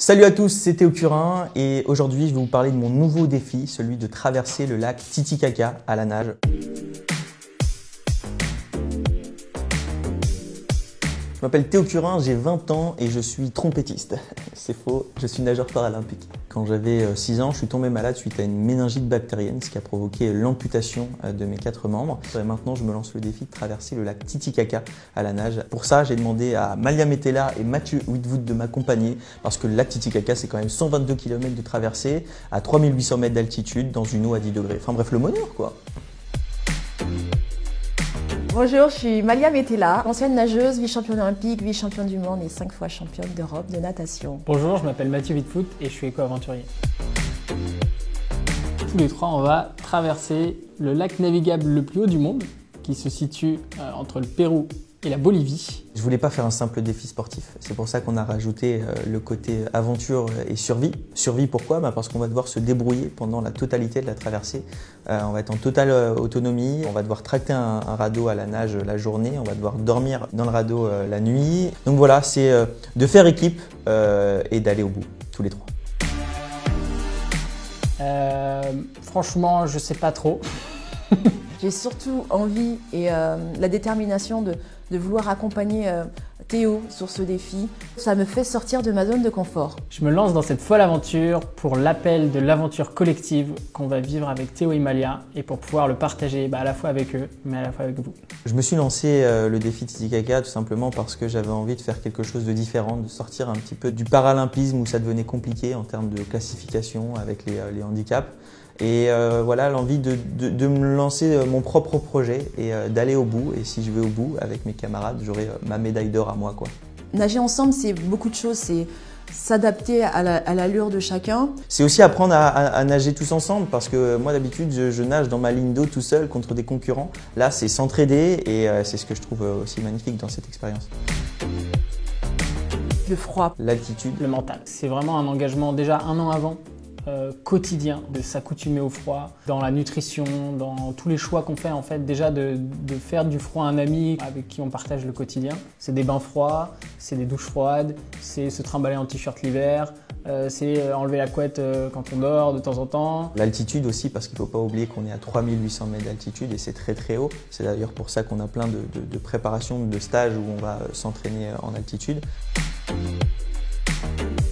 Salut à tous, c'est Théo Curin et aujourd'hui je vais vous parler de mon nouveau défi, celui de traverser le lac Titicaca à la nage. Je m'appelle Théo Curin, j'ai 20 ans et je suis trompettiste. C'est faux, je suis nageur paralympique. Quand j'avais 6 ans, je suis tombé malade suite à une méningite bactérienne, ce qui a provoqué l'amputation de mes 4 membres. Et maintenant, je me lance le défi de traverser le lac Titicaca à la nage. Pour ça, j'ai demandé à Malia Metella et Mathieu Whitwood de m'accompagner parce que le lac Titicaca, c'est quand même 122 km de traversée à 3800 mètres d'altitude dans une eau à 10 degrés. Enfin bref, le bonheur quoi. Bonjour, je suis Malia Metella, ancienne nageuse, vice-championne olympique, vice-championne du monde et 5 fois championne d'Europe de natation. Bonjour, je m'appelle Mathieu Whitwood et je suis éco-aventurier. Tous les trois, on va traverser le lac navigable le plus haut du monde, qui se situe entre le Pérou et la Bolivie. Je voulais pas faire un simple défi sportif, c'est pour ça qu'on a rajouté le côté aventure et survie. Survie pourquoi? Parce qu'on va devoir se débrouiller pendant la totalité de la traversée. On va être en totale autonomie, on va devoir tracter un radeau à la nage la journée, on va devoir dormir dans le radeau la nuit. Donc voilà, c'est de faire équipe et d'aller au bout, tous les trois. Franchement, je sais pas trop. J'ai surtout envie et la détermination de vouloir accompagner Théo sur ce défi. Ça me fait sortir de ma zone de confort. Je me lance dans cette folle aventure pour l'appel de l'aventure collective qu'on va vivre avec Théo et Malia et pour pouvoir le partager à la fois avec eux, mais à la fois avec vous. Je me suis lancé le défi Titicaca tout simplement parce que j'avais envie de faire quelque chose de différent, de sortir un petit peu du paralympisme où ça devenait compliqué en termes de classification avec les handicaps. Et voilà, l'envie de me lancer mon propre projet et d'aller au bout. Et si je vais au bout avec mes camarades, j'aurai ma médaille d'or à moi, quoi. Nager ensemble, c'est beaucoup de choses. C'est s'adapter à l'allure de chacun. C'est aussi apprendre à nager tous ensemble parce que moi d'habitude je nage dans ma ligne d'eau tout seul contre des concurrents. Là c'est s'entraider et c'est ce que je trouve aussi magnifique dans cette expérience. Le froid, l'altitude, le mental. C'est vraiment un engagement déjà un an avant. Quotidien, de s'accoutumer au froid, dans la nutrition, dans tous les choix qu'on fait en fait, déjà de faire du froid un ami avec qui on partage le quotidien. C'est des bains froids, c'est des douches froides, c'est se trimballer en t-shirt l'hiver, c'est enlever la couette quand on dort de temps en temps. L'altitude aussi parce qu'il ne faut pas oublier qu'on est à 3800 mètres d'altitude et c'est très très haut. C'est d'ailleurs pour ça qu'on a plein de préparations, de stages où on va s'entraîner en altitude.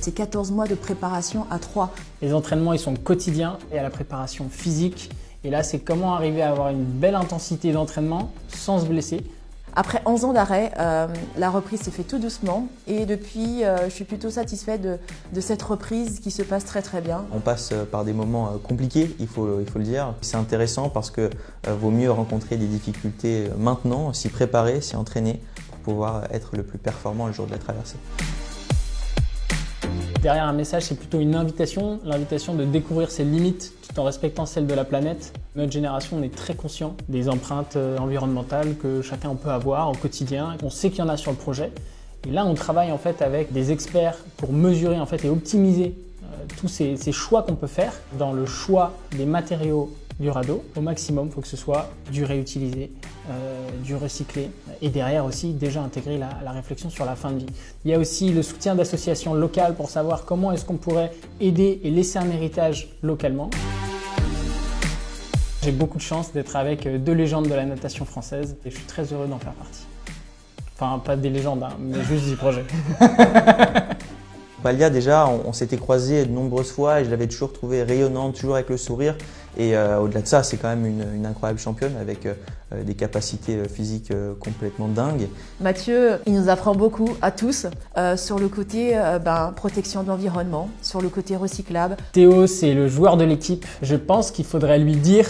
C'est 14 mois de préparation à 3. Les entraînements, ils sont quotidiens et à la préparation physique. Et là, c'est comment arriver à avoir une belle intensité d'entraînement sans se blesser. Après 11 ans d'arrêt, la reprise s'est fait tout doucement. Et depuis, je suis plutôt satisfaite de cette reprise qui se passe très très bien. On passe par des moments compliqués, il faut le dire. C'est intéressant parce que vaut mieux rencontrer des difficultés maintenant, s'y préparer, s'y entraîner pour pouvoir être le plus performant le jour de la traversée. Derrière un message, c'est plutôt une invitation, l'invitation de découvrir ses limites tout en respectant celles de la planète. Notre génération, on est très conscient des empreintes environnementales que chacun peut avoir au quotidien. On sait qu'il y en a sur le projet. Et là, on travaille en fait avec des experts pour mesurer en fait et optimiser tous ces choix qu'on peut faire dans le choix des matériaux du radeau. Au maximum, il faut que ce soit du réutilisé, du recyclé et derrière aussi déjà intégrer la réflexion sur la fin de vie. Il y a aussi le soutien d'associations locales pour savoir comment est-ce qu'on pourrait aider et laisser un héritage localement. J'ai beaucoup de chance d'être avec deux légendes de la natation française et je suis très heureux d'en faire partie. Enfin, pas des légendes, hein, mais juste du projet. Malia, déjà, on s'était croisés de nombreuses fois et je l'avais toujours trouvée rayonnante, toujours avec le sourire. Et au-delà de ça, c'est quand même une incroyable championne avec des capacités physiques complètement dingues. Mathieu, il nous apprend beaucoup à tous sur le côté protection de l'environnement, sur le côté recyclable. Théo, c'est le joueur de l'équipe. Je pense qu'il faudrait lui dire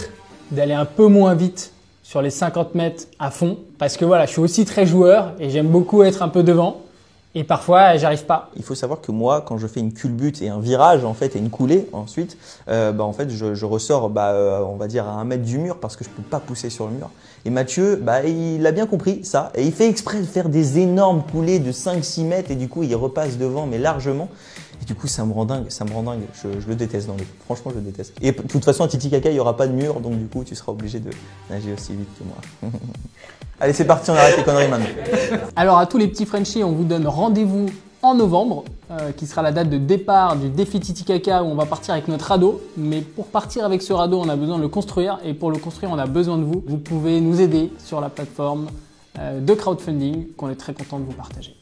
d'aller un peu moins vite sur les 50 mètres à fond. Parce que voilà, je suis aussi très joueur et j'aime beaucoup être un peu devant. Et parfois, j'arrive pas. Il faut savoir que moi, quand je fais une culbute et un virage en fait et une coulée ensuite, en fait, je ressors, on va dire à 1 mètre du mur parce que je peux pas pousser sur le mur. Et Mathieu, il a bien compris ça et il fait exprès de faire des énormes coulées de 5-6 mètres et du coup, il repasse devant mais largement. Et du coup, ça me rend dingue, je le déteste dans l'eau. Franchement, je le déteste. Et de toute façon, à Titicaca, il n'y aura pas de mur, donc du coup, tu seras obligé de nager aussi vite que moi. Allez, c'est parti, on arrête les conneries maintenant. Alors, à tous les petits Frenchies, on vous donne rendez-vous en novembre, qui sera la date de départ du défi Titicaca où on va partir avec notre radeau. Mais pour partir avec ce radeau, on a besoin de le construire et pour le construire, on a besoin de vous. Vous pouvez nous aider sur la plateforme de crowdfunding qu'on est très content de vous partager.